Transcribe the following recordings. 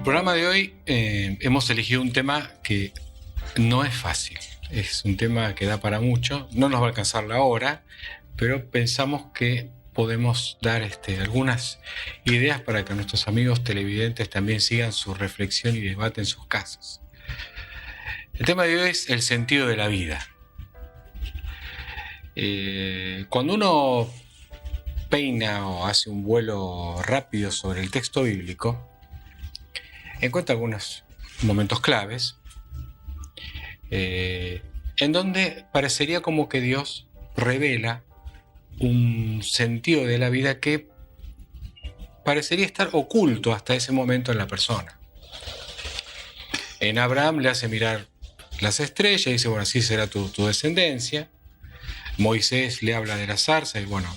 programa de hoy hemos elegido un tema que no es fácil. Es un tema que da para mucho. No nos va a alcanzar la hora, pero pensamos que podemos dar algunas ideas para que nuestros amigos televidentes también sigan su reflexión y debate en sus casas. El tema de hoy es el sentido de la vida. Cuando uno peina o hace un vuelo rápido sobre el texto bíblico, encuentra algunos momentos claves en donde parecería como que Dios revela un sentido de la vida que parecería estar oculto hasta ese momento en la persona. En Abraham le hace mirar las estrellas y dice, bueno, así será tu descendencia. Moisés le habla de la zarza y bueno,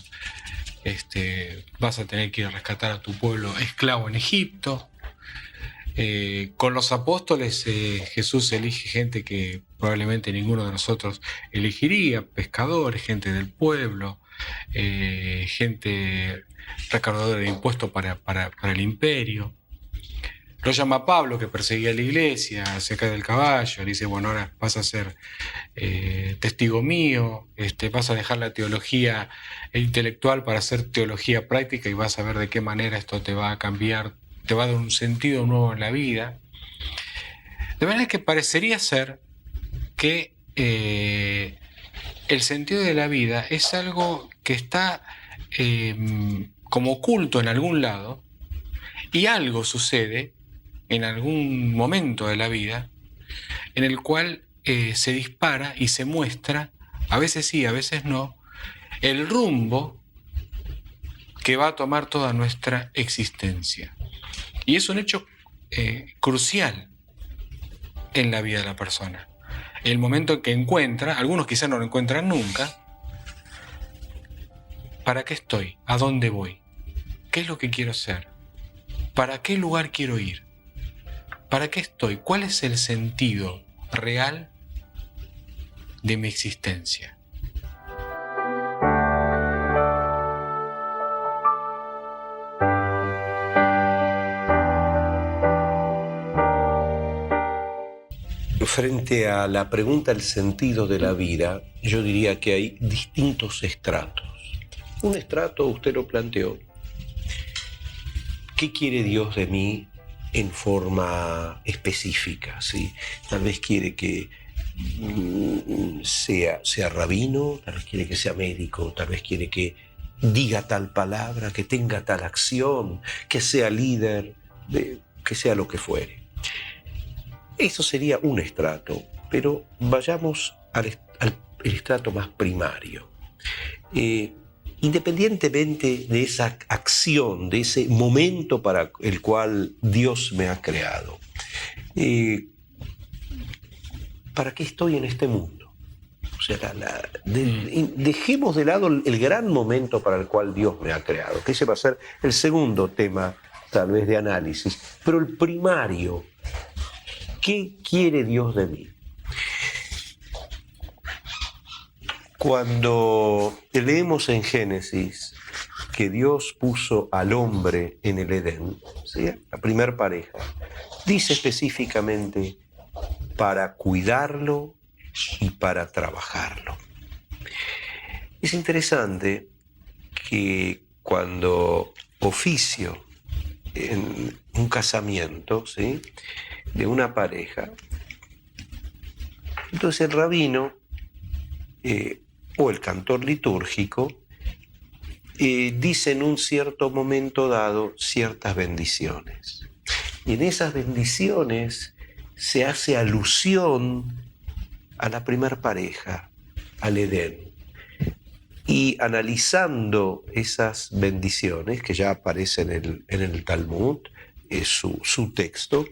vas a tener que ir a rescatar a tu pueblo esclavo en Egipto. Con los apóstoles Jesús elige gente que probablemente ninguno de nosotros elegiría, pescadores, gente del pueblo, gente recaudadora de impuestos para el imperio. Lo llama Pablo, que perseguía a la iglesia, se cae del caballo, le dice, bueno, ahora vas a ser testigo mío, vas a dejar la teología intelectual para hacer teología práctica y vas a ver de qué manera esto te va a cambiar, te va a dar un sentido nuevo en la vida. De manera que parecería ser que el sentido de la vida es algo que está como oculto en algún lado y algo sucede en algún momento de la vida en el cual se dispara y se muestra, a veces sí, a veces no, el rumbo que va a tomar toda nuestra existencia. Y es un hecho crucial en la vida de la persona. El momento en que encuentra, algunos quizás no lo encuentran nunca, ¿para qué estoy? ¿A dónde voy? ¿Qué es lo que quiero ser? ¿Para qué lugar quiero ir? ¿Para qué estoy? ¿Cuál es el sentido real de mi existencia? Frente a la pregunta del sentido de la vida, yo diría que hay distintos estratos. Un estrato, usted lo planteó. ¿Qué quiere Dios de mí en forma específica? ¿Sí? Tal vez quiere que sea rabino, tal vez quiere que sea médico, tal vez quiere que diga tal palabra, que tenga tal acción, que sea líder, que sea lo que fuere. Eso sería un estrato, pero vayamos al estrato más primario. Independientemente de esa acción, de ese momento para el cual Dios me ha creado, ¿para qué estoy en este mundo? O sea, dejemos de lado el gran momento para el cual Dios me ha creado, que ese va a ser el segundo tema, tal vez, de análisis, pero el primario. ¿Qué quiere Dios de mí? Cuando leemos en Génesis que Dios puso al hombre en el Edén, ¿sí? La primer pareja, dice específicamente para cuidarlo y para trabajarlo. Es interesante que cuando oficio en un casamiento, ¿sí?, de una pareja, entonces el rabino o el cantor litúrgico dice en un cierto momento dado ciertas bendiciones. Y en esas bendiciones se hace alusión a la primer pareja, al Edén. Y analizando esas bendiciones, que ya aparecen en el Talmud, su texto,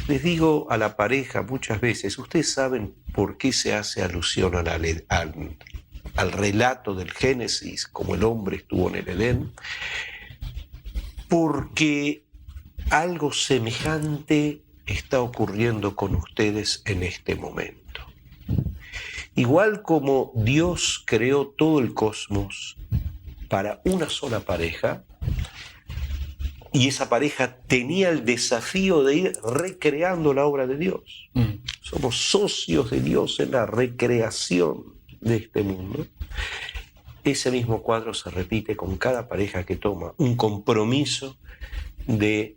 les digo a la pareja muchas veces, ¿ustedes saben por qué se hace alusión al relato del Génesis, como el hombre estuvo en el Edén? Porque algo semejante está ocurriendo con ustedes en este momento. Igual como Dios creó todo el cosmos para una sola pareja, Y esa pareja tenía el desafío de ir recreando la obra de Dios. Somos socios de Dios en la recreación de este mundo. Ese mismo cuadro se repite con cada pareja que toma un compromiso de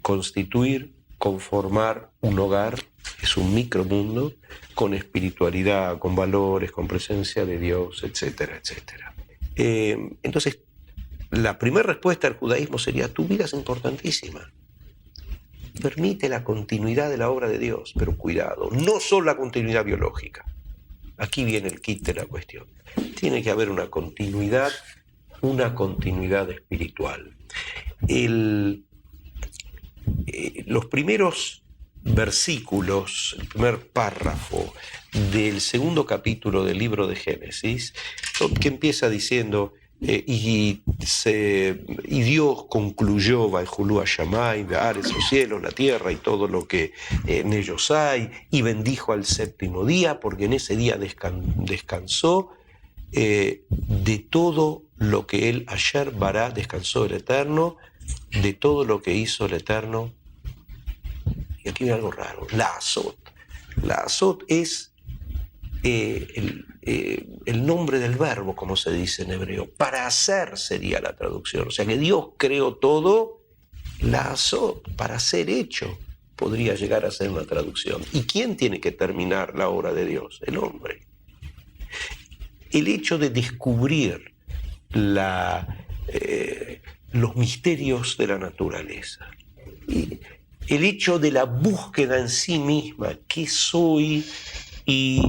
constituir, conformar un hogar, es un micromundo, con espiritualidad, con valores, con presencia de Dios, etcétera, etcétera. Entonces, la primera respuesta al judaísmo sería: tu vida es importantísima. Permite la continuidad de la obra de Dios, pero cuidado, no solo la continuidad biológica. Aquí viene el kit de la cuestión. Tiene que haber una continuidad espiritual. Los primeros versículos, el primer párrafo del segundo capítulo del libro de Génesis, que empieza diciendo: y Dios concluyó, Vayjulú Hashamay, Ve'aretz, los cielos, la tierra y todo lo que en ellos hay, y bendijo al séptimo día, porque en ese día descansó de todo lo que él ayer bará, descansó el Eterno, de todo lo que hizo el Eterno. Y aquí viene algo raro: la azot. La azot es el nombre del verbo, como se dice en hebreo. Para hacer sería la traducción. O sea que Dios creó todo, la azot, para ser hecho, podría llegar a ser una traducción. ¿Y quién tiene que terminar la obra de Dios? El hombre. El hecho de descubrir los misterios de la naturaleza, y el hecho de la búsqueda en sí misma, qué soy y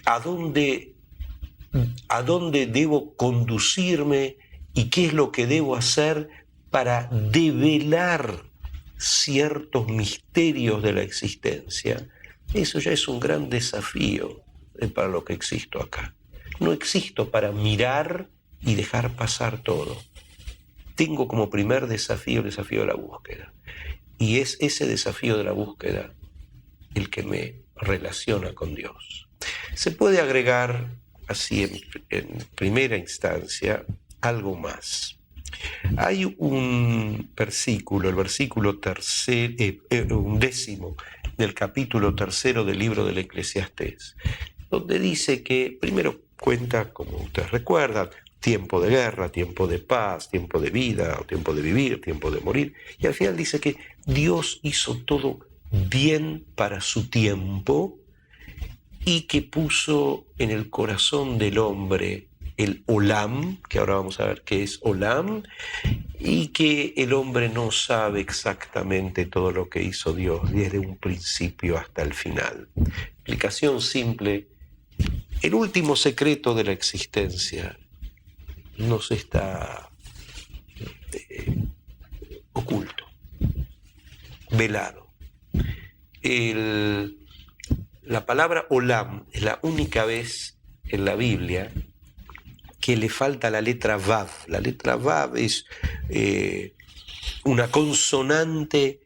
a dónde debo conducirme y qué es lo que debo hacer para develar ciertos misterios de la existencia. Eso ya es un gran desafío para lo que existo acá. No existo para mirar y dejar pasar todo. Tengo como primer desafío el desafío de la búsqueda. Y es ese desafío de la búsqueda el que me relaciona con Dios. Se puede agregar así en primera instancia algo más. Hay un versículo, el versículo 10 del capítulo 3 del libro del Eclesiastés, donde dice que primero cuenta, como ustedes recuerdan, tiempo de guerra, tiempo de paz, tiempo de vida, tiempo de vivir, tiempo de morir, y al final dice que Dios hizo todo bien para su tiempo y que puso en el corazón del hombre el Olam, que ahora vamos a ver qué es Olam, y que el hombre no sabe exactamente todo lo que hizo Dios desde un principio hasta el final. Explicación simple: el último secreto de la existencia nos está oculto, velado. La palabra Olam es la única vez en la Biblia que le falta la letra Vav. La letra Vav es una consonante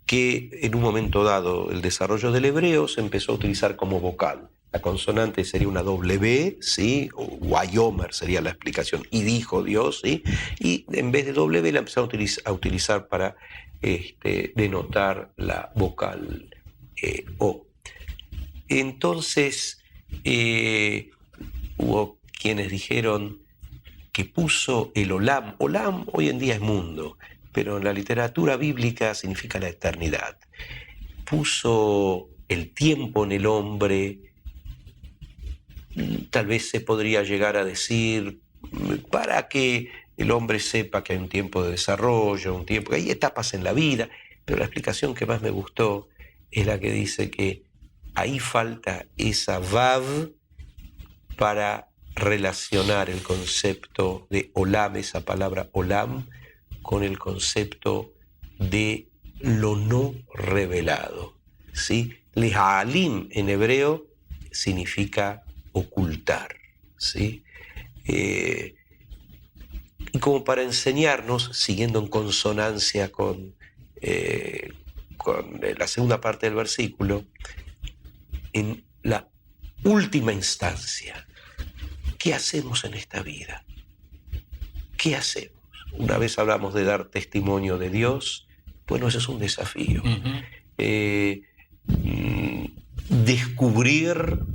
que en un momento dado el desarrollo del hebreo se empezó a utilizar como vocal. La consonante sería una W, ¿sí? O Wayomer sería la explicación. Y dijo Dios, ¿sí? Y en vez de W la empezaron a utilizar para denotar la vocal O. Entonces hubo quienes dijeron que puso el Olam. Olam hoy en día es mundo, pero en la literatura bíblica significa la eternidad. Puso el tiempo en el hombre. Tal vez se podría llegar a decir para que el hombre sepa que hay un tiempo de desarrollo, un tiempo, que hay etapas en la vida, pero la explicación que más me gustó es la que dice que ahí falta esa Vav para relacionar el concepto de Olam, esa palabra Olam, con el concepto de lo no revelado, ¿sí? Leha'alim en hebreo significa ocultar, ¿sí? Y como para enseñarnos, siguiendo en consonancia con la segunda parte del versículo, en la última instancia, ¿qué hacemos en esta vida? ¿qué hacemos? Una vez hablamos de dar testimonio de Dios. Bueno, ese es un desafío. Descubrir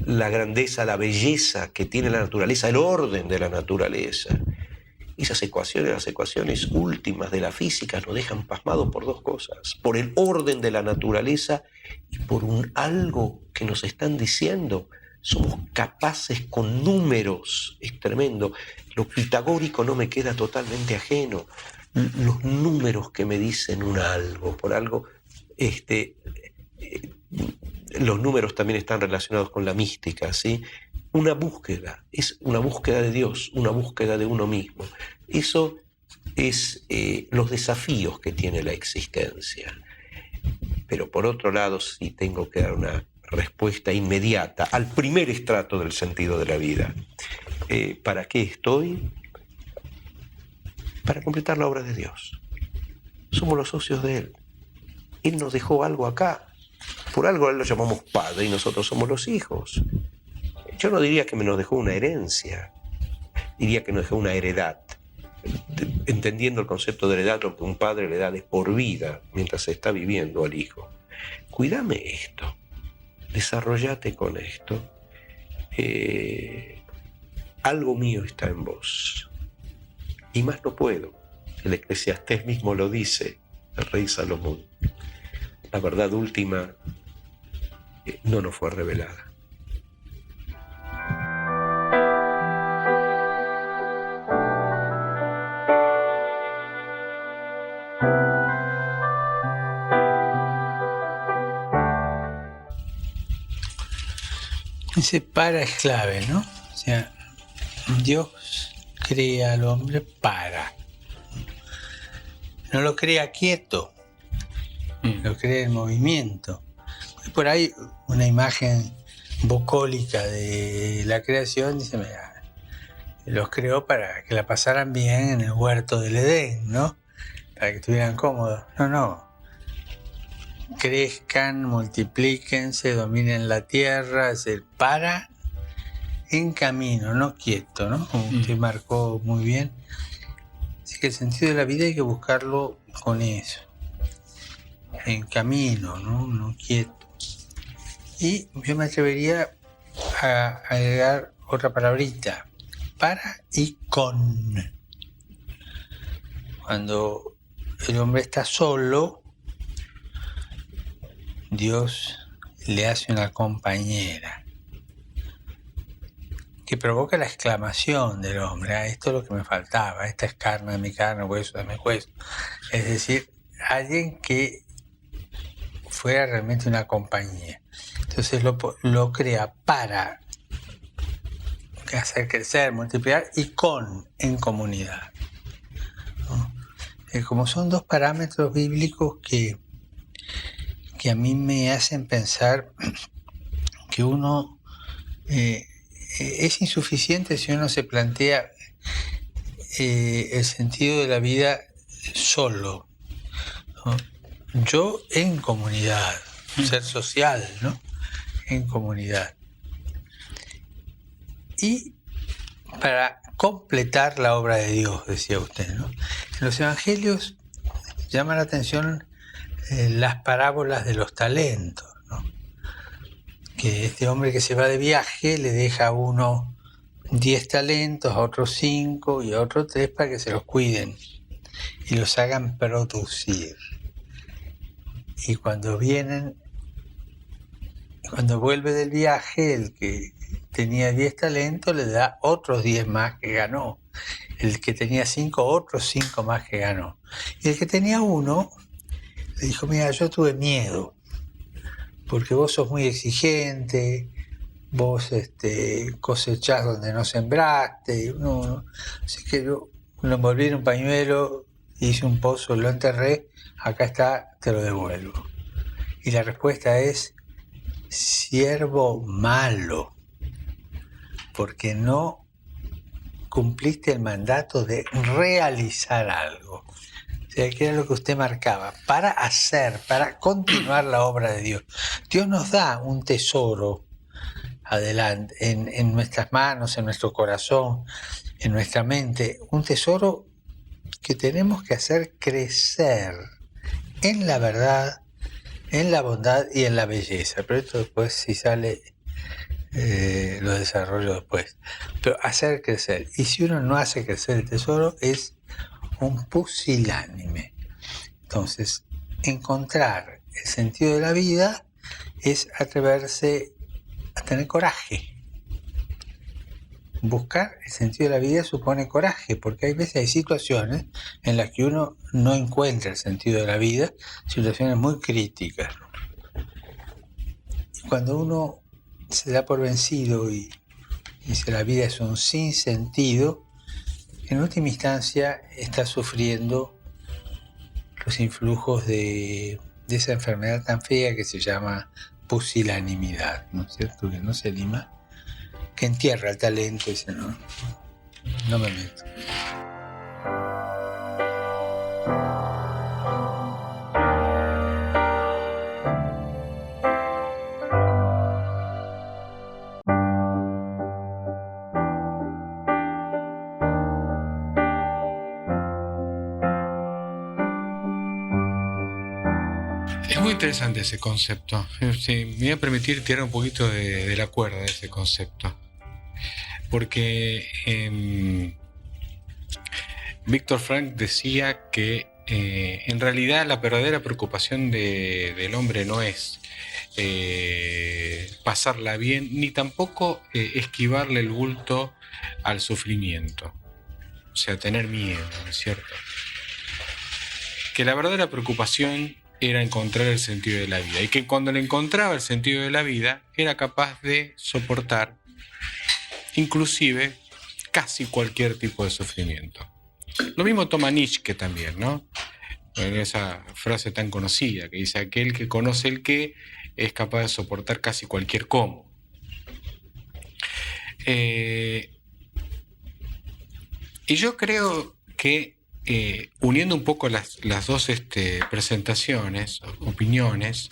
la grandeza, la belleza que tiene la naturaleza, el orden de la naturaleza. Esas ecuaciones, las ecuaciones últimas de la física, nos dejan pasmados por dos cosas: por el orden de la naturaleza y por algo que nos están diciendo. Somos capaces con números, es tremendo. Lo pitagórico no me queda totalmente ajeno. Los números que me dicen algo, por algo, los números también están relacionados con la mística, ¿sí? Una búsqueda, es una búsqueda de Dios, una búsqueda de uno mismo. Eso es los desafíos que tiene la existencia. Pero por otro lado, sí tengo que dar una respuesta inmediata al primer estrato del sentido de la vida. ¿Para qué estoy? Para completar la obra de Dios. Somos los socios de Él. Él nos dejó algo acá. Por algo Él lo llamamos Padre y nosotros somos los hijos. Yo no diría que nos dejó una herencia, diría que nos dejó una heredad. Entendiendo el concepto de heredad, lo que un padre le da de por vida mientras se está viviendo al hijo. Cuídame esto, desarrollate con esto. Algo mío está en vos. Y más no puedo. El Eclesiastés mismo lo dice, el rey Salomón. La verdad última no nos fue revelada. Ese para es clave, ¿no? O sea, Dios crea al hombre para. No lo crea quieto, lo crea en movimiento. Y por ahí una imagen bucólica de la creación dice, mira, los creó para que la pasaran bien en el huerto del Edén, ¿no? Para que estuvieran cómodos. No. Crezcan, multiplíquense, dominen la tierra, es el para en camino, no quieto, ¿no? Como usted marcó muy bien. Así que el sentido de la vida hay que buscarlo con eso. En camino, ¿no? No quieto. Y yo me atrevería a agregar otra palabrita: para y con. Cuando el hombre está solo, Dios le hace una compañera que provoca la exclamación del hombre: esto es lo que me faltaba, esta es carne de mi carne, hueso de mi hueso. Es decir, alguien que fuera realmente una compañía. Entonces lo crea para hacer crecer, multiplicar y en comunidad, ¿no? Como son dos parámetros bíblicos que a mí me hacen pensar que uno es insuficiente si uno se plantea el sentido de la vida solo, ¿no? Yo en comunidad, ser social, ¿no? En comunidad. Y para completar la obra de Dios, decía usted, ¿no? En los evangelios llama la atención las parábolas de los talentos, ¿no? Que este hombre que se va de viaje le deja a uno 10 talentos, a otro 5 y a otro 3 para que se los cuiden y los hagan producir. Y cuando vuelve del viaje, el que tenía 10 talentos le da otros 10 más que ganó. El que tenía 5, otros 5 más que ganó. Y el que tenía 1 le dijo: mira, yo tuve miedo, porque vos sos muy exigente, vos cosechás donde no sembraste. Así que yo lo envolví en un pañuelo, hice un pozo, lo enterré, acá está, te lo devuelvo. Y la respuesta es: siervo malo, porque no cumpliste el mandato de realizar algo. O sea, que era lo que usted marcaba, para hacer, para continuar la obra de Dios. Dios nos da un tesoro adelante, en nuestras manos, en nuestro corazón, en nuestra mente, un tesoro que tenemos que hacer crecer en la verdad, en la bondad y en la belleza. Pero esto después, si sale, lo desarrollo después. Pero hacer crecer. Y si uno no hace crecer el tesoro, es un pusilánime. Entonces, encontrar el sentido de la vida es atreverse a tener coraje. Buscar el sentido de la vida supone coraje, porque hay veces, hay situaciones en las que uno no encuentra el sentido de la vida, situaciones muy críticas. Y cuando uno se da por vencido y dice la vida es un sinsentido, en última instancia está sufriendo los influjos de esa enfermedad tan fea que se llama pusilanimidad, ¿no es cierto? Que no se lima, que entierra el talento y dice, no me meto. Es muy interesante ese concepto. Sí, me voy a permitir tirar un poquito de la cuerda de ese concepto. Porque Víctor Frank decía que en realidad la verdadera preocupación del hombre no es pasarla bien, ni tampoco esquivarle el bulto al sufrimiento. O sea, tener miedo, ¿no es cierto? Que la verdadera preocupación era encontrar el sentido de la vida, y que cuando le encontraba el sentido de la vida era capaz de soportar inclusive casi cualquier tipo de sufrimiento. Lo mismo toma Nietzsche también, ¿no? En esa frase tan conocida que dice: aquel que conoce el qué es capaz de soportar casi cualquier cómo. Y yo creo que uniendo un poco las dos presentaciones, opiniones,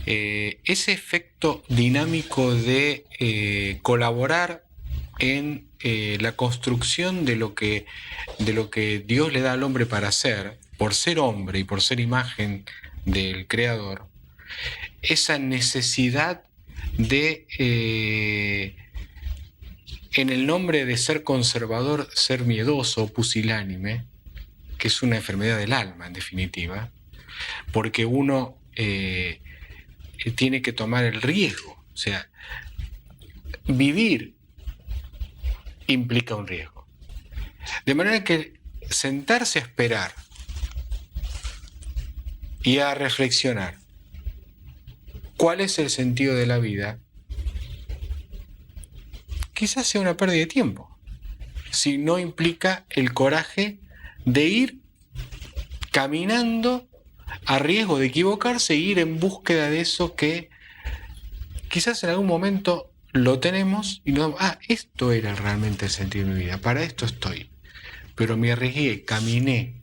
ese efecto dinámico de colaborar en la construcción de lo que Dios le da al hombre para hacer, por ser hombre y por ser imagen del Creador, esa necesidad de, en el nombre de ser conservador, ser miedoso, pusilánime, que es una enfermedad del alma en definitiva, porque uno tiene que tomar el riesgo. O sea, vivir implica un riesgo. De manera que sentarse a esperar y a reflexionar cuál es el sentido de la vida, quizás sea una pérdida de tiempo, si no implica el coraje de ir caminando a riesgo de equivocarse e ir en búsqueda de eso que quizás en algún momento lo tenemos y no, esto era realmente el sentido de mi vida, para esto estoy, pero me arriesgué, caminé,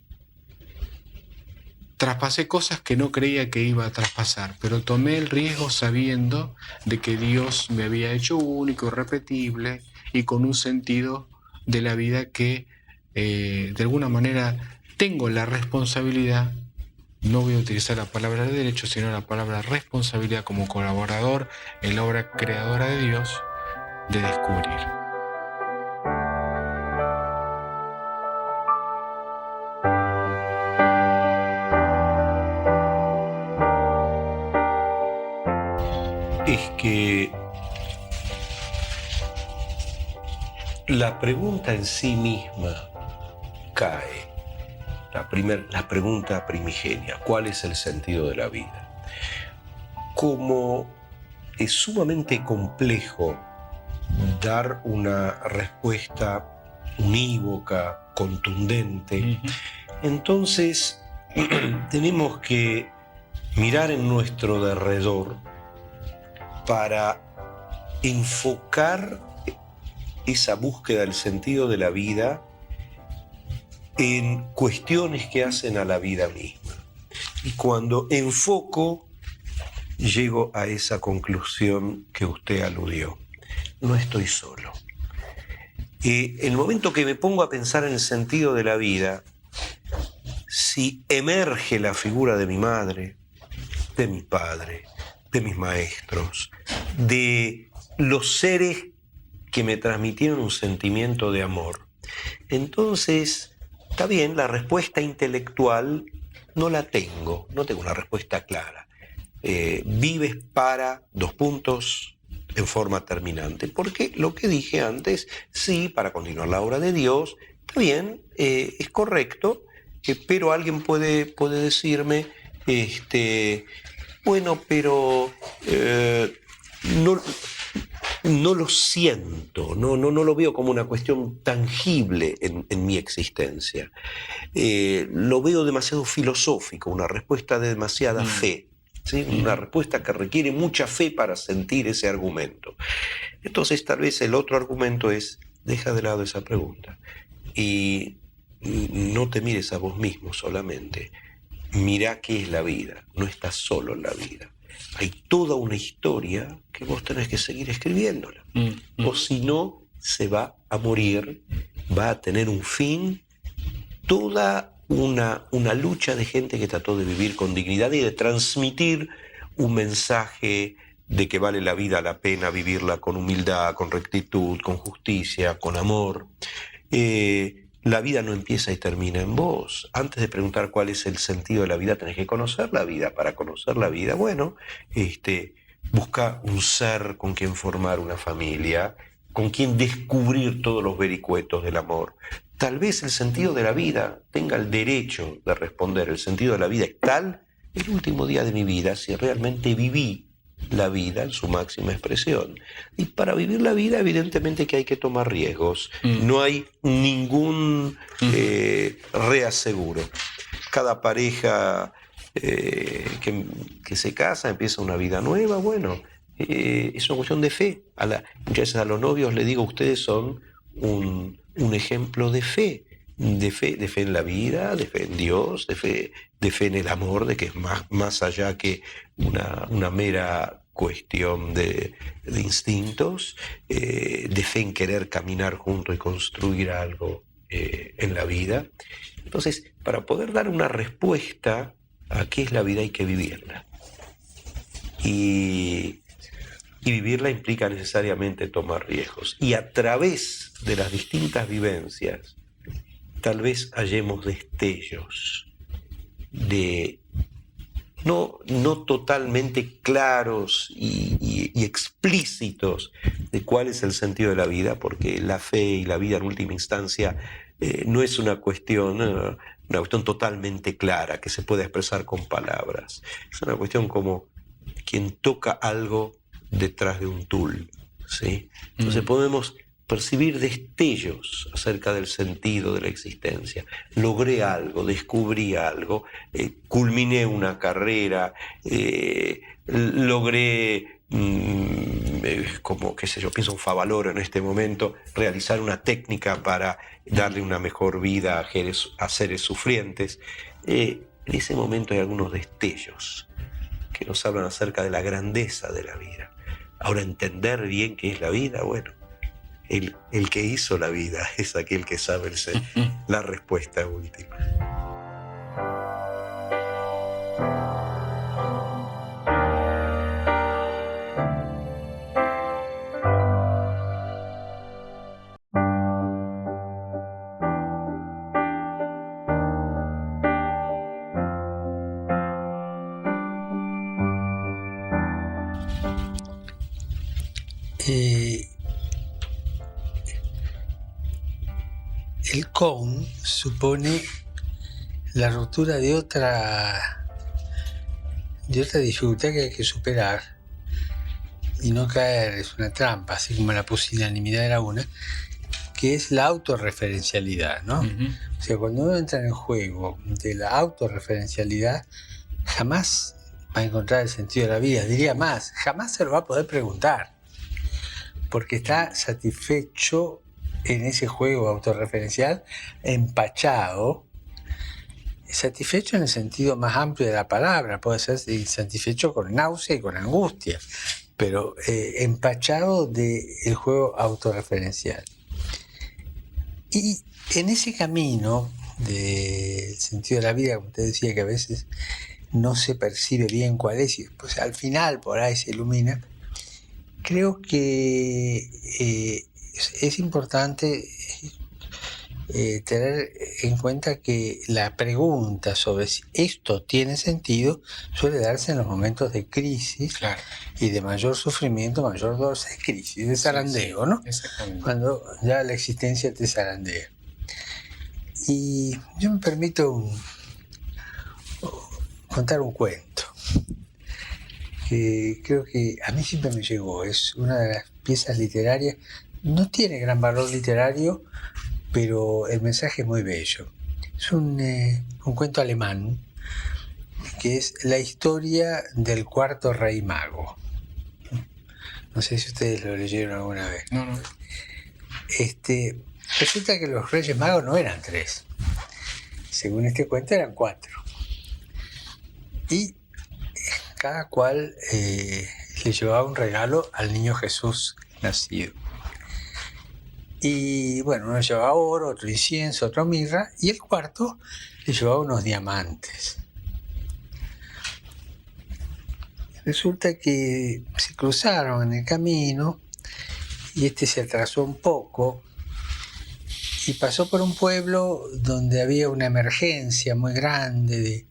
traspasé cosas que no creía que iba a traspasar, pero tomé el riesgo sabiendo de que Dios me había hecho único, irrepetible y con un sentido de la vida que de alguna manera tengo la responsabilidad, no voy a utilizar la palabra de derecho, sino la palabra responsabilidad como colaborador en la obra creadora de Dios, de descubrir. Es que la pregunta en sí misma cae. La pregunta primigenia: ¿cuál es el sentido de la vida? Como es sumamente complejo dar una respuesta unívoca, contundente, entonces tenemos que mirar en nuestro derredor para enfocar esa búsqueda del sentido de la vida en cuestiones que hacen a la vida misma. Y cuando enfoco, llego a esa conclusión que usted aludió. no estoy solo. En el momento que me pongo a pensar en el sentido de la vida, si emerge la figura de mi madre, de mi padre, de mis maestros, de los seres que me transmitieron un sentimiento de amor, entonces, está bien, la respuesta intelectual no la tengo, no tengo una respuesta clara. Vives para dos puntos en forma terminante, porque lo que dije antes, sí, para continuar la obra de Dios, está bien, es correcto, pero alguien puede decirme, bueno, pero no lo siento, no lo veo como una cuestión tangible en mi existencia. Lo veo demasiado filosófico, una respuesta de demasiada fe. ¿Sí? Una respuesta que requiere mucha fe para sentir ese argumento. Entonces, tal vez el otro argumento es, deja de lado esa pregunta y no te mires a vos mismo solamente. Mirá qué es la vida, no estás solo en la vida. Hay toda una historia que vos tenés que seguir escribiéndola. O si no, se va a morir, va a tener un fin, toda una lucha de gente que trató de vivir con dignidad y de transmitir un mensaje de que vale la vida la pena vivirla con humildad, con rectitud, con justicia, con amor. La vida no empieza y termina en vos. Antes de preguntar cuál es el sentido de la vida, tenés que conocer la vida. Para conocer la vida, bueno, busca un ser con quien formar una familia, con quien descubrir todos los vericuetos del amor. Tal vez el sentido de la vida tenga el derecho de responder. El sentido de la vida es tal, el último día de mi vida, si realmente viví la vida en su máxima expresión. Y para vivir la vida, evidentemente que hay que tomar riesgos. No hay ningún reaseguro. Cada pareja que se casa, empieza una vida nueva, bueno, es una cuestión de fe. Muchas veces a los novios les digo, ustedes son un ejemplo de fe en la vida, de fe en Dios, de fe en el amor, de que es más allá que una mera cuestión de instintos, de fe en querer caminar juntos y construir algo en la vida. Entonces, para poder dar una respuesta a qué es la vida hay que vivirla. Y vivirla implica necesariamente tomar riesgos. Y a través de las distintas vivencias, tal vez hallemos destellos de no totalmente claros y explícitos de cuál es el sentido de la vida, porque la fe y la vida en última instancia no es una cuestión totalmente clara que se pueda expresar con palabras. Es una cuestión como quien toca algo detrás de un tul, ¿sí? Entonces podemos percibir destellos acerca del sentido de la existencia. Logré algo, descubrí algo, culminé una carrera, logré, como, qué sé yo, pienso en Favaloro en este momento, realizar una técnica para darle una mejor vida a seres sufrientes. En ese momento hay algunos destellos que nos hablan acerca de la grandeza de la vida. Ahora, entender bien qué es la vida, bueno, el que hizo la vida es aquel que sabe la respuesta última. El Con supone la ruptura de otra dificultad que hay que superar y no caer, es una trampa, así como la pusilanimidad era una, que es la autorreferencialidad, ¿no? O sea, cuando uno entra en el juego de la autorreferencialidad, jamás va a encontrar el sentido de la vida. Diría más, jamás se lo va a poder preguntar, porque está satisfecho en ese juego autorreferencial, empachado, satisfecho en el sentido más amplio de la palabra, puede ser satisfecho con náusea y con angustia, pero empachado del juego autorreferencial. Y en ese camino del sentido de la vida, como usted decía, que a veces no se percibe bien cuál es, y pues al final por ahí se ilumina, creo que es importante tener en cuenta que la pregunta sobre si esto tiene sentido suele darse en los momentos de crisis, Claro. y de mayor sufrimiento, mayor dolor, de crisis, de zarandeo, ¿no? Exactamente. Cuando ya la existencia te zarandea. Y yo me permito contar un cuento que creo que a mí siempre me llegó. Es una de las piezas literarias. No tiene gran valor literario, pero el mensaje es muy bello. Es un cuento alemán que es la historia del cuarto rey mago. No sé si ustedes lo leyeron alguna vez. No. Resulta que los Reyes Magos no eran 3. Según este cuento eran 4. Y cada cual le llevaba un regalo al niño Jesús nacido. Y bueno, uno llevaba oro, otro incienso, otro mirra, y el cuarto le llevaba unos diamantes. Resulta que se cruzaron en el camino y se atrasó un poco y pasó por un pueblo donde había una emergencia muy grande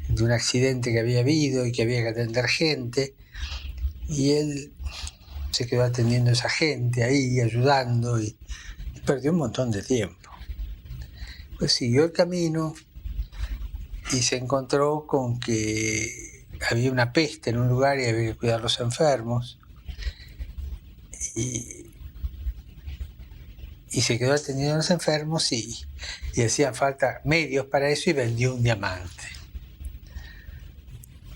de un accidente que había habido y que había que atender gente, y él se quedó atendiendo a esa gente ahí, ayudando, y perdió un montón de tiempo. Pues siguió el camino y se encontró con que había una peste en un lugar y había que cuidar a los enfermos, y se quedó atendiendo a los enfermos y hacían falta medios para eso, y vendió un diamante.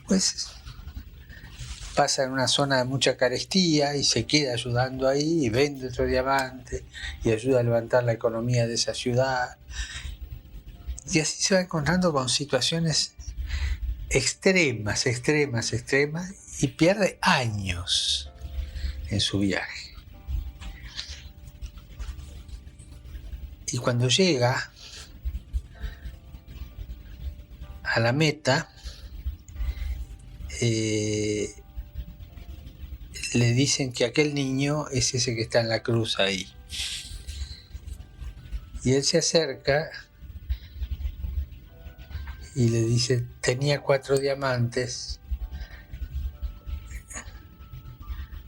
Pues pasa en una zona de mucha carestía y se queda ayudando ahí y vende otro diamante y ayuda a levantar la economía de esa ciudad. Y así se va encontrando con situaciones extremas, y pierde años en su viaje. Y cuando llega a la meta, le dicen que aquel niño es ese que está en la cruz ahí. Y él se acerca y le dice: tenía 4 diamantes,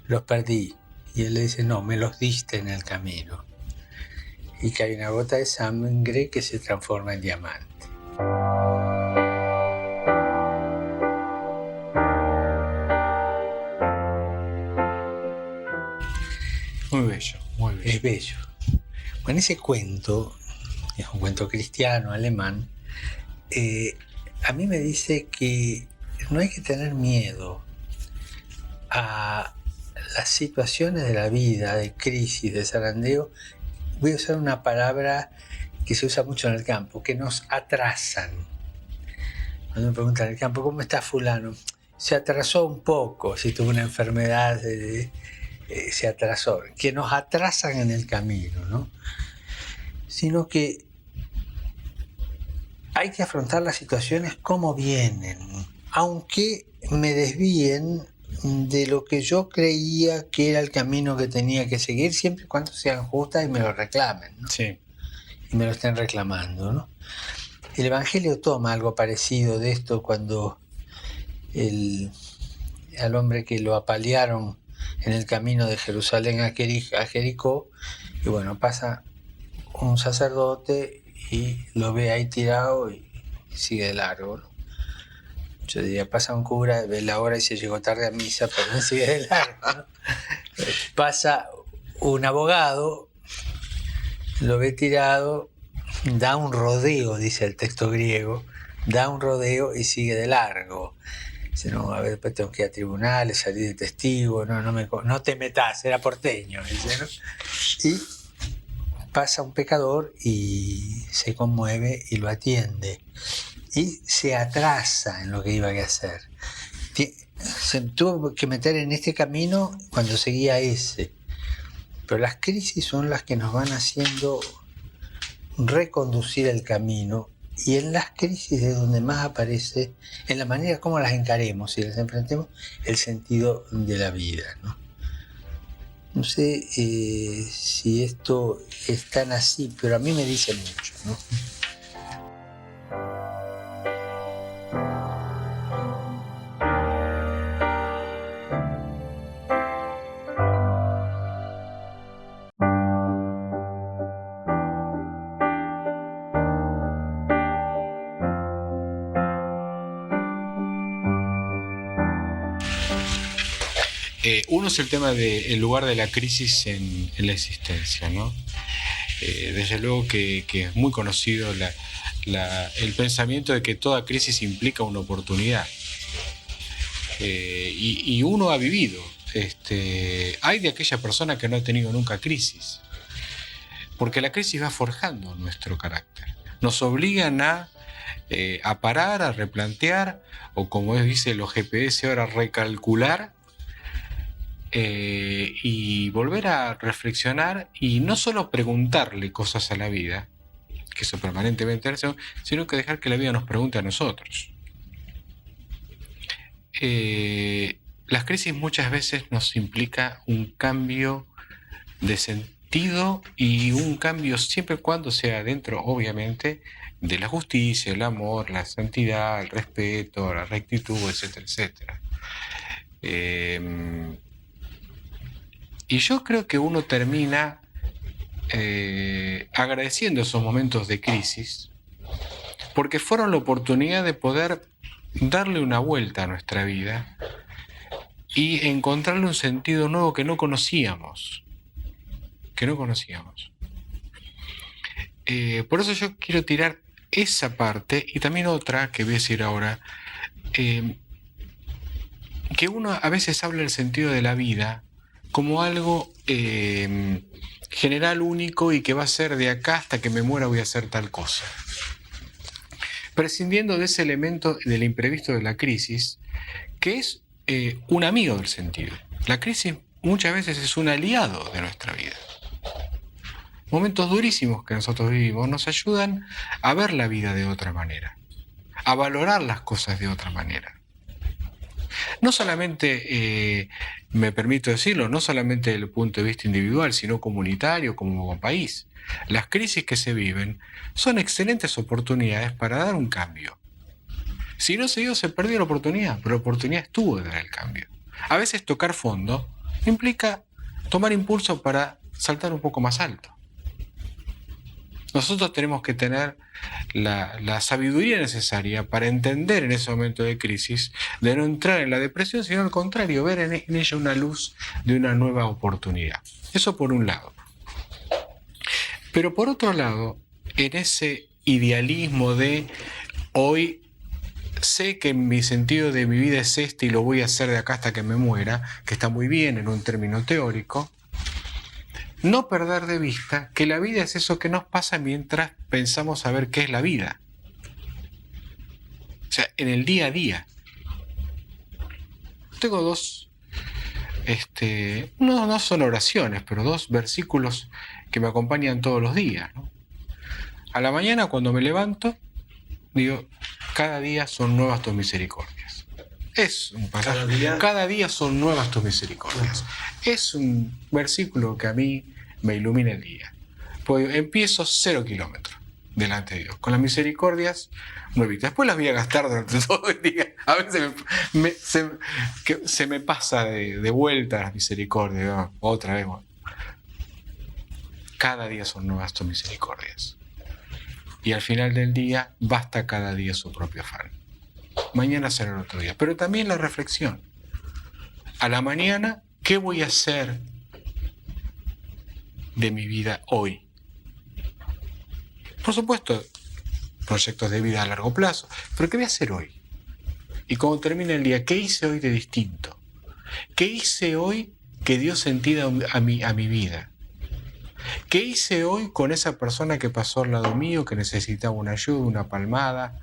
los perdí. Y él le dice: no, me los diste en el camino. Y cae una gota de sangre que se transforma en diamante. Muy bello, muy bello. Es bello. Bueno, ese cuento, es un cuento cristiano, alemán, a mí me dice que no hay que tener miedo a las situaciones de la vida, de crisis, de zarandeo. Voy a usar una palabra que se usa mucho en el campo, que nos atrasan. Cuando me preguntan en el campo: ¿cómo está fulano? Se atrasó un poco, si tuvo una enfermedad, se atrasó, que nos atrasan en el camino, ¿no? Sino que hay que afrontar las situaciones como vienen, aunque me desvíen de lo que yo creía que era el camino que tenía que seguir, siempre y cuando sean justas y me lo reclamen, ¿no? Sí. Y me lo estén reclamando, ¿no? El Evangelio toma algo parecido de esto cuando al hombre que lo apalearon en el camino de Jerusalén a Jericó, y bueno, pasa un sacerdote y lo ve ahí tirado y sigue de largo, ¿no? Yo diría, pasa un cura, ve la hora y se llegó tarde a misa, pero no sigue de largo, ¿no? Pasa un abogado, lo ve tirado, da un rodeo, dice el texto griego, da un rodeo y sigue de largo. Dice: no, a ver, después tengo que ir a tribunales, salir de testigo, no te metas, era porteño, dice, ¿no? Y pasa un pecador y se conmueve y lo atiende. Y se atrasa en lo que iba a hacer. se tuvo que meter en este camino cuando seguía ese. Pero las crisis son las que nos van haciendo reconducir el camino, y en las crisis es donde más aparece, en la manera como las encaremos y las enfrentemos, el sentido de la vida, ¿no? No sé si esto es tan así, pero a mí me dice mucho, ¿no? Uno es el tema del lugar de la crisis en la existencia, ¿no? Desde luego que es muy conocido el pensamiento de que toda crisis implica una oportunidad. Y uno ha vivido. Hay de aquella persona que no ha tenido nunca crisis. Porque la crisis va forjando nuestro carácter. Nos obligan a parar, a replantear, o como dice los GPS ahora, recalcular, y volver a reflexionar y no solo preguntarle cosas a la vida, que eso permanentemente hace, sino que dejar que la vida nos pregunte a nosotros. Las crisis muchas veces nos implica un cambio de sentido, y un cambio siempre y cuando sea dentro, obviamente, de la justicia, el amor, la santidad, el respeto, la rectitud, etcétera, etcétera. Y yo creo que uno termina agradeciendo esos momentos de crisis, porque fueron la oportunidad de poder darle una vuelta a nuestra vida y encontrarle un sentido nuevo que no conocíamos. Por eso yo quiero tirar esa parte, y también otra que voy a decir ahora, que uno a veces habla del sentido de la vida como algo general, único, y que va a ser de acá hasta que me muera voy a hacer tal cosa. Prescindiendo de ese elemento del imprevisto de la crisis, que es un amigo del sentido. La crisis muchas veces es un aliado de nuestra vida. Momentos durísimos que nosotros vivimos nos ayudan a ver la vida de otra manera, a valorar las cosas de otra manera. No solamente, me permito decirlo, no solamente desde el punto de vista individual, sino comunitario, como país. Las crisis que se viven son excelentes oportunidades para dar un cambio. Si no se dio, se perdió la oportunidad, pero la oportunidad estuvo de dar el cambio. A veces tocar fondo implica tomar impulso para saltar un poco más alto. Nosotros tenemos que tener la sabiduría necesaria para entender en ese momento de crisis, de no entrar en la depresión, sino al contrario, ver en ella una luz de una nueva oportunidad. Eso por un lado. Pero por otro lado, en ese idealismo de hoy sé que mi sentido de mi vida es este y lo voy a hacer de acá hasta que me muera, que está muy bien en un término teórico, no perder de vista que la vida es eso que nos pasa mientras pensamos saber qué es la vida. O sea, en el día a día. Tengo dos, no son oraciones, pero dos versículos que me acompañan todos los días, ¿no? A la mañana cuando me levanto, digo, cada día son nuevas tus misericordias. Es un pasaje. Cada día son nuevas tus misericordias. Es un versículo que a mí me ilumina el día. Pues empiezo 0 kilómetros delante de Dios. Con las misericordias nuevitas. Después las voy a gastar durante todo el día. A veces se me pasa de vuelta las misericordias, ¿no? Otra vez. Bueno. Cada día son nuevas tus misericordias. Y al final del día, basta cada día su propio afán. Mañana será el otro día. Pero también la reflexión. A la mañana, ¿qué voy a hacer de mi vida hoy? Por supuesto, proyectos de vida a largo plazo. Pero ¿qué voy a hacer hoy? Y cuando termine el día, ¿qué hice hoy de distinto? ¿Qué hice hoy que dio sentido a mi vida? ¿Qué hice hoy con esa persona que pasó al lado mío, que necesitaba una ayuda, una palmada,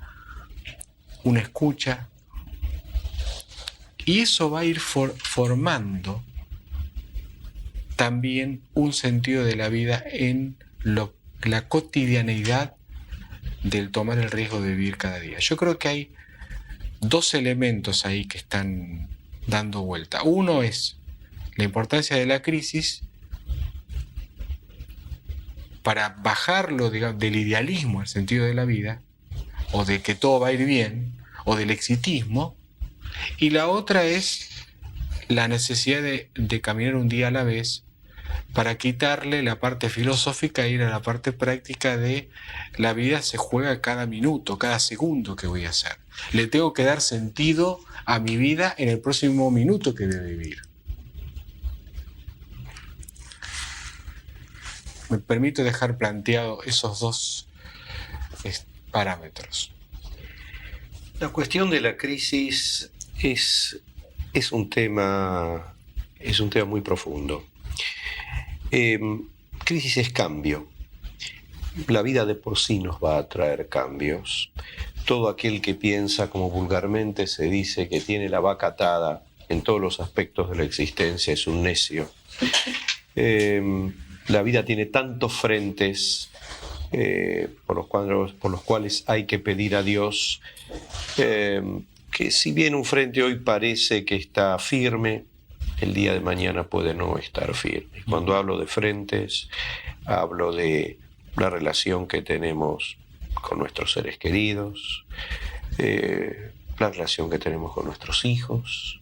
una escucha? Y eso va a ir formando también un sentido de la vida en la cotidianeidad del tomar el riesgo de vivir cada día. Yo creo que hay dos elementos ahí que están dando vuelta. Uno es la importancia de la crisis para bajarlo, digamos, del idealismo al sentido de la vida, o de que todo va a ir bien, o del exitismo, y la otra es la necesidad de caminar un día a la vez para quitarle la parte filosófica e ir a la parte práctica de la vida se juega cada minuto, cada segundo que voy a hacer. Le tengo que dar sentido a mi vida en el próximo minuto que voy a vivir. Me permito dejar planteado esos dos parámetros. La cuestión de la crisis es un tema muy profundo. Crisis es cambio. La vida de por sí nos va a traer cambios. Todo aquel que piensa, como vulgarmente se dice, que tiene la vaca atada en todos los aspectos de la existencia es un necio. La vida tiene tantos frentes por los cuales hay que pedir a Dios que si bien un frente hoy parece que está firme, el día de mañana puede no estar firme. Cuando hablo de frentes, hablo de la relación que tenemos con nuestros seres queridos, la relación que tenemos con nuestros hijos.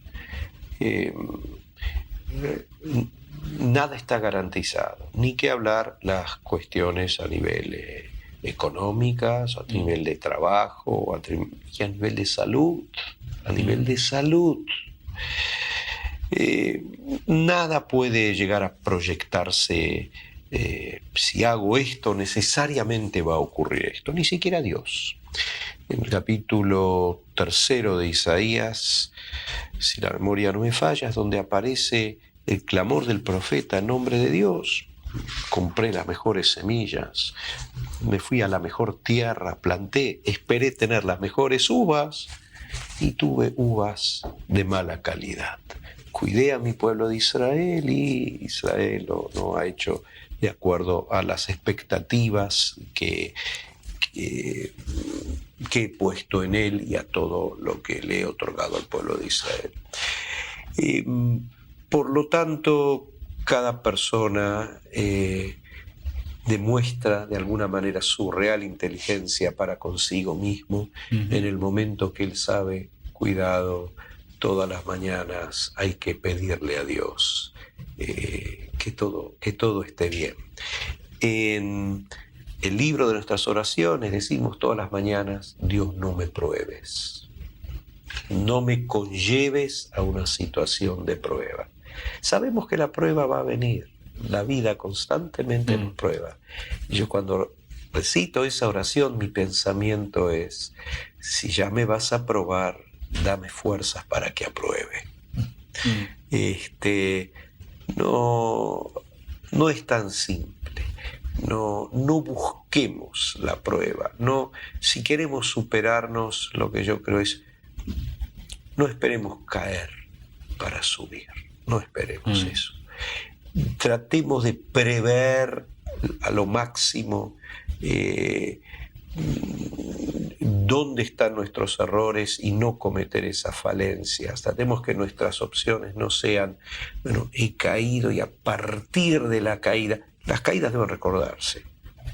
Nada está garantizado, ni que hablar las cuestiones a nivel económicas, a nivel de trabajo, y a nivel de salud, nada puede llegar a proyectarse, si hago esto necesariamente va a ocurrir esto, ni siquiera Dios. En el capítulo 3 de Isaías, si la memoria no me falla, es donde aparece el clamor del profeta en nombre de Dios. Compré las mejores semillas, me fui a la mejor tierra, planté, esperé tener las mejores uvas y tuve uvas de mala calidad. Cuidé a mi pueblo de Israel y Israel no ha hecho de acuerdo a las expectativas que he puesto en él y a todo lo que le he otorgado al pueblo de Israel. Por lo tanto, cada persona demuestra de alguna manera su real inteligencia para consigo mismo en el momento que él sabe, cuidado, todas las mañanas hay que pedirle a Dios que todo esté bien. En el libro de nuestras oraciones decimos todas las mañanas: Dios, no me pruebes, no me conlleves a una situación de prueba. Sabemos que la prueba va a venir, la vida constantemente nos prueba. Yo cuando recito esa oración, mi pensamiento es: si ya me vas a probar, dame fuerzas para que apruebe. No es tan simple. No busquemos la prueba. Si queremos superarnos, lo que yo creo es: no esperemos caer para subir. No esperemos eso. Tratemos de prever a lo máximo dónde están nuestros errores y no cometer esas falencias. Tratemos que nuestras opciones no sean, he caído y a partir de la caída. Las caídas deben recordarse.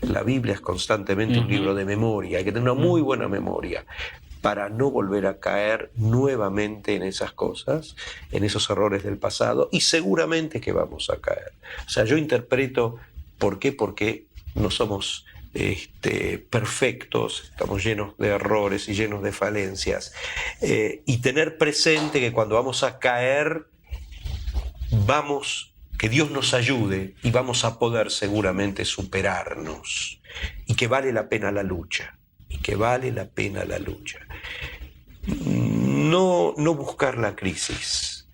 La Biblia es constantemente un libro de memoria. Hay que tener una muy buena memoria para no volver a caer nuevamente en esas cosas, en esos errores del pasado, y seguramente que vamos a caer. O sea, yo interpreto ¿por qué? Porque no somos perfectos, estamos llenos de errores y llenos de falencias, y tener presente que cuando vamos a caer, que Dios nos ayude y vamos a poder seguramente superarnos, y que vale la pena la lucha. No buscar la crisis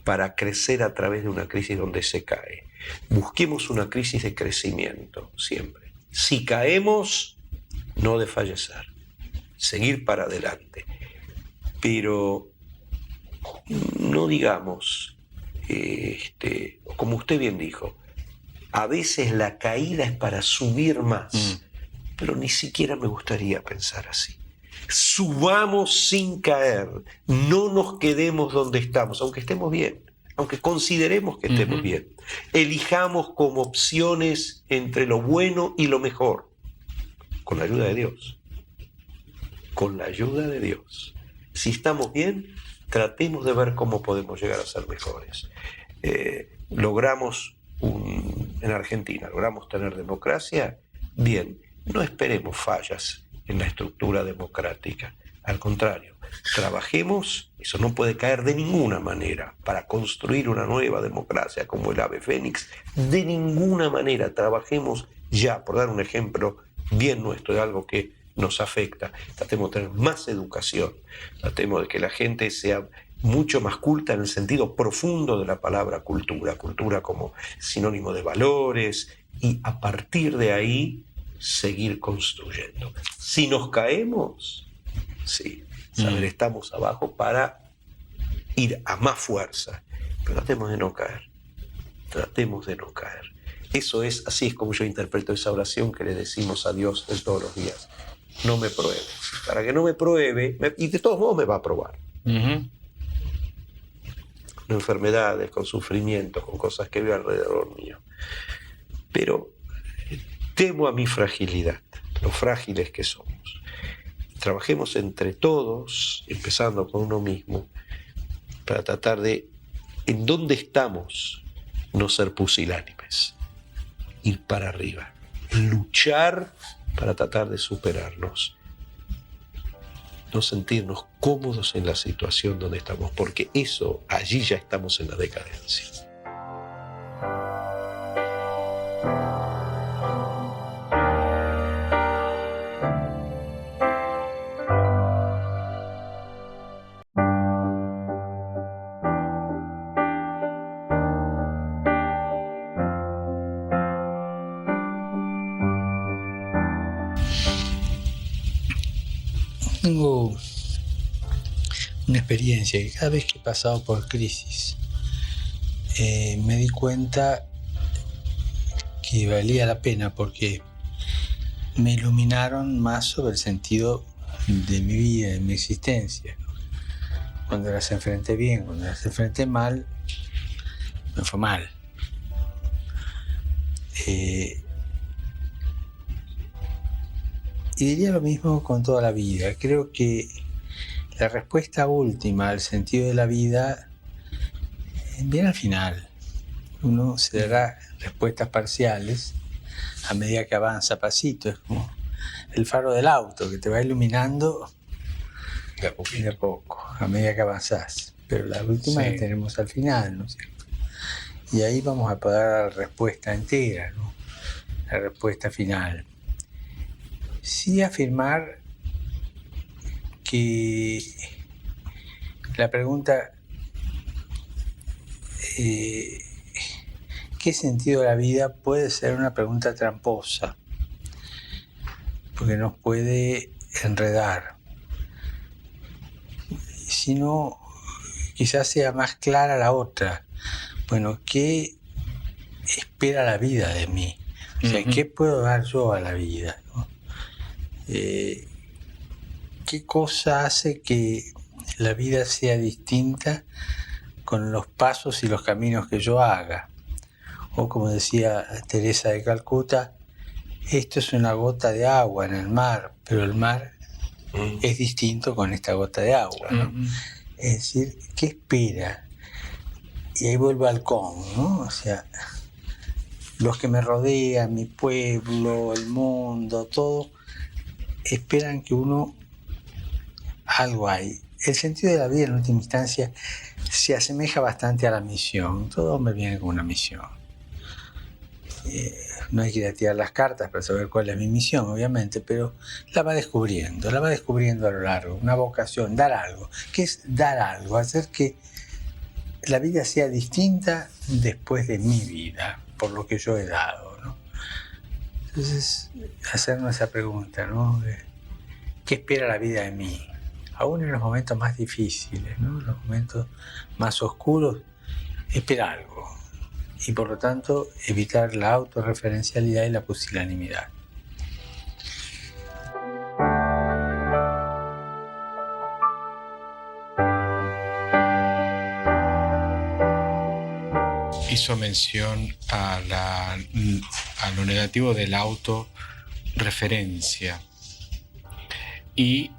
para crecer a través de una crisis donde se cae. Busquemos una crisis de crecimiento siempre. Si caemos, no desfallecer, seguir para adelante. Pero no digamos, como usted bien dijo, a veces la caída es para subir más, pero ni siquiera me gustaría pensar así. Subamos sin caer, no nos quedemos donde estamos, aunque estemos bien, aunque consideremos que estemos bien. Elijamos como opciones entre lo bueno y lo mejor, con la ayuda de Dios. Con la ayuda de Dios. Si estamos bien, tratemos de ver cómo podemos llegar a ser mejores. En Argentina, logramos tener democracia, bien, no esperemos fallas en la estructura democrática. Al contrario, trabajemos, eso no puede caer de ninguna manera, para construir una nueva democracia como el ave fénix. De ninguna manera trabajemos ya, por dar un ejemplo bien nuestro de algo que nos afecta. Tratemos de tener más educación, tratemos de que la gente sea mucho más culta en el sentido profundo de la palabra cultura, cultura como sinónimo de valores, y a partir de ahí seguir construyendo. Si nos caemos, sí, saber estamos abajo para ir a más fuerza, pero tratemos de no caer, tratemos de no caer. Así es como yo interpreto esa oración que le decimos a Dios en todos los días. No me pruebe, para que no me pruebe, y de todos modos me va a probar. Con enfermedades, con sufrimientos, con cosas que veo alrededor mío. Pero temo a mi fragilidad, lo frágiles que somos. Trabajemos entre todos, empezando con uno mismo, para tratar de, en dónde estamos, no ser pusilánimes, ir para arriba, luchar para tratar de superarnos, no sentirnos cómodos en la situación donde estamos, porque allí ya estamos en la decadencia. Tengo una experiencia que cada vez que he pasado por crisis me di cuenta que valía la pena, porque me iluminaron más sobre el sentido de mi vida, de mi existencia. Cuando las enfrenté bien, cuando las enfrenté mal, me fue mal. Y diría lo mismo con toda la vida. Creo que la respuesta última al sentido de la vida viene al final. Uno se dará respuestas parciales a medida que avanza pasito. Es como el faro del auto que te va iluminando de a poco, a medida que avanzás. Pero la última la tenemos al final, ¿no es cierto? Y ahí vamos a poder dar la respuesta entera, ¿no? La respuesta final. Sí afirmar que la pregunta ¿qué sentido de la vida? Puede ser una pregunta tramposa, porque nos puede enredar. Si no, quizás sea más clara la otra. Bueno, ¿qué espera la vida de mí? O sea, ¿qué puedo dar yo a la vida, ¿no? ¿Qué cosa hace que la vida sea distinta con los pasos y los caminos que yo haga? O como decía Teresa de Calcuta, esto es una gota de agua en el mar, pero el mar es distinto con esta gota de agua, ¿no? Es decir, ¿qué espera? Y ahí vuelvo al cómo, ¿no? O sea, los que me rodean, mi pueblo, el mundo, todo, esperan que uno algo hay. El sentido de la vida en última instancia se asemeja bastante a la misión. Todo hombre viene con una misión. No hay que ir a tirar las cartas para saber cuál es mi misión, obviamente, pero la va descubriendo a lo largo. Una vocación, dar algo. ¿Qué es dar algo? Hacer que la vida sea distinta después de mi vida, por lo que yo he dado, ¿no? Entonces, hacernos esa pregunta, ¿no? ¿Qué espera la vida de mí aún en los momentos más difíciles, ¿no? Los momentos más oscuros, espera algo. Y por lo tanto, evitar la autorreferencialidad y la pusilanimidad. Hizo mención a lo negativo de la autorreferencia. Y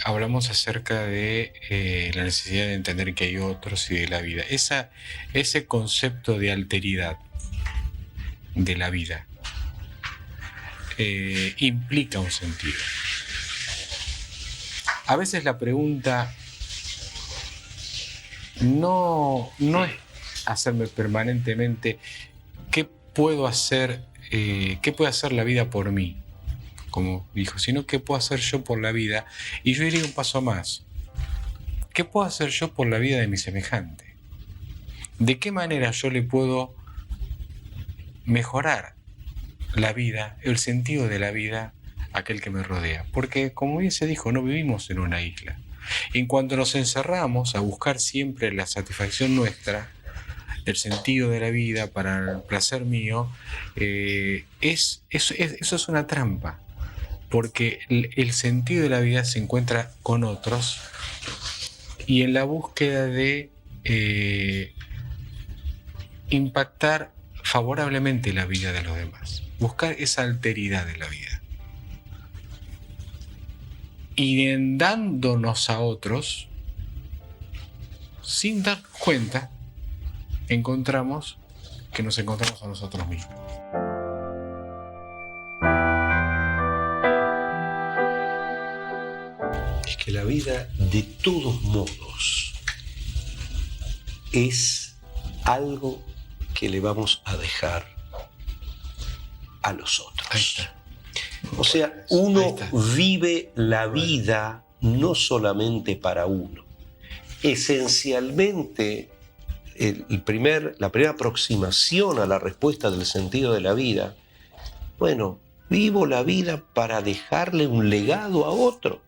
hablamos acerca de la necesidad de entender que hay otros y de la vida. Ese concepto de alteridad de la vida implica un sentido. A veces la pregunta no es hacerme permanentemente ¿qué puedo hacer? ¿Qué puede hacer la vida por mí? Como dijo, sino qué puedo hacer yo por la vida. Y yo iría un paso más. ¿Qué puedo hacer yo por la vida de mi semejante? ¿De qué manera yo le puedo mejorar la vida, el sentido de la vida a aquel que me rodea? Porque, como bien se dijo, no vivimos en una isla. En cuanto nos encerramos a buscar siempre la satisfacción nuestra, el sentido de la vida para el placer mío, eso es una trampa. Porque el sentido de la vida se encuentra con otros y en la búsqueda de impactar favorablemente la vida de los demás, buscar esa alteridad de la vida. Y en dándonos a otros, sin dar cuenta, encontramos que nos encontramos a nosotros mismos. Es que la vida, de todos modos, es algo que le vamos a dejar a los otros. Ahí está. O sea, uno vive la vida no solamente para uno. Esencialmente, la primera aproximación a la respuesta del sentido de la vida, bueno, vivo la vida para dejarle un legado a otro.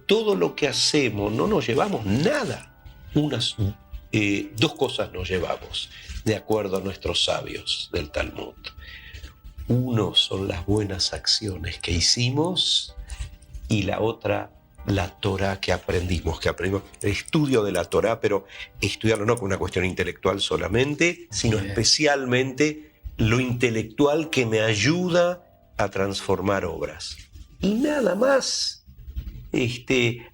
Todo lo que hacemos, no nos llevamos nada. Dos cosas nos llevamos, de acuerdo a nuestros sabios del Talmud. Uno son las buenas acciones que hicimos y la otra, la Torá que aprendimos. El estudio de la Torá, pero estudiarlo no como una cuestión intelectual solamente, sino especialmente lo intelectual que me ayuda a transformar obras. Y nada más.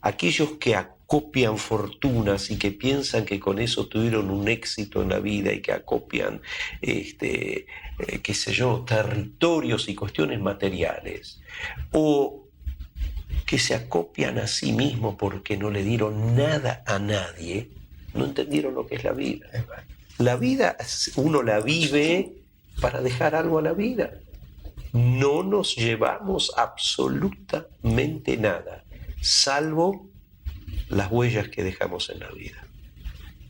Aquellos que acopian fortunas y que piensan que con eso tuvieron un éxito en la vida y que acopian, qué sé yo, territorios y cuestiones materiales, o que se acopian a sí mismos porque no le dieron nada a nadie, no entendieron lo que es la vida. La vida uno la vive para dejar algo a la vida. No nos llevamos absolutamente nada, salvo las huellas que dejamos en la vida.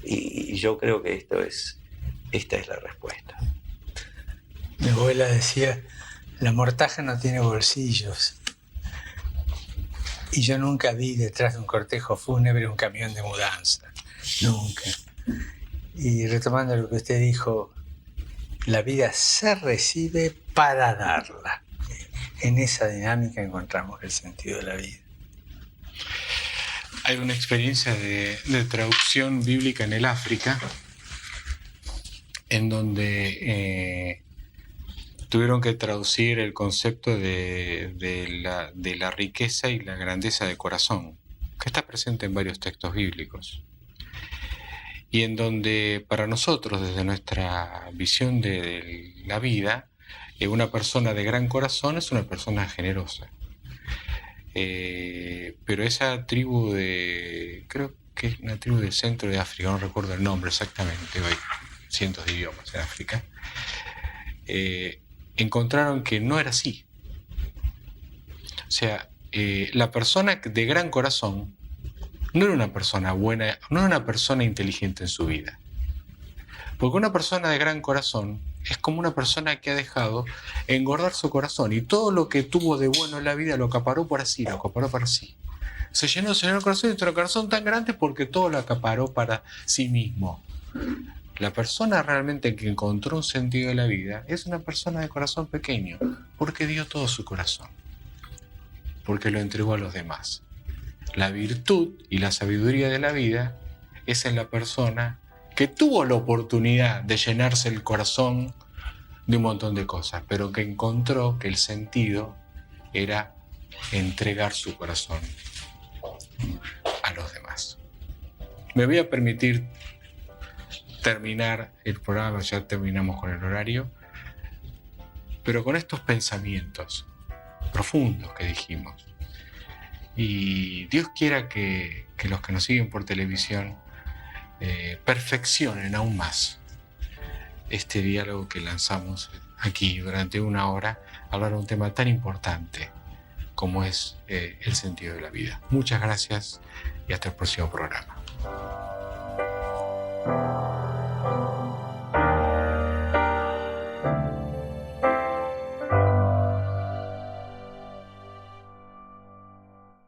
Y yo creo que esta es la respuesta. Mi abuela decía, la mortaja no tiene bolsillos. Y yo nunca vi detrás de un cortejo fúnebre un camión de mudanza. Nunca. Y retomando lo que usted dijo, la vida se recibe para darla. En esa dinámica encontramos el sentido de la vida. Hay una experiencia de traducción bíblica en el África, en donde tuvieron que traducir el concepto de la riqueza y la grandeza de corazón, que está presente en varios textos bíblicos. Y en donde para nosotros, desde nuestra visión de la vida, una persona de gran corazón es una persona generosa. Pero esa tribu creo que es una tribu del centro de África, no recuerdo el nombre exactamente, hay cientos de idiomas en África, encontraron que no era así. O sea, la persona de gran corazón no era una persona buena, no era una persona inteligente en su vida. Porque una persona de gran corazón es como una persona que ha dejado engordar su corazón y todo lo que tuvo de bueno en la vida lo acaparó por así, lo acaparó para sí. Se llenó el corazón, y nuestro corazón tan grande porque todo lo acaparó para sí mismo. La persona realmente que encontró un sentido de la vida es una persona de corazón pequeño, porque dio todo su corazón, porque lo entregó a los demás. La virtud y la sabiduría de la vida es en la persona que tuvo la oportunidad de llenarse el corazón de un montón de cosas, pero que encontró que el sentido era entregar su corazón a los demás. Me voy a permitir terminar el programa, ya terminamos con el horario, pero con estos pensamientos profundos que dijimos. Y Dios quiera que los que nos siguen por televisión perfeccionen aún más este diálogo que lanzamos aquí durante una hora, hablar de un tema tan importante como es el sentido de la vida. Muchas gracias y hasta el próximo programa.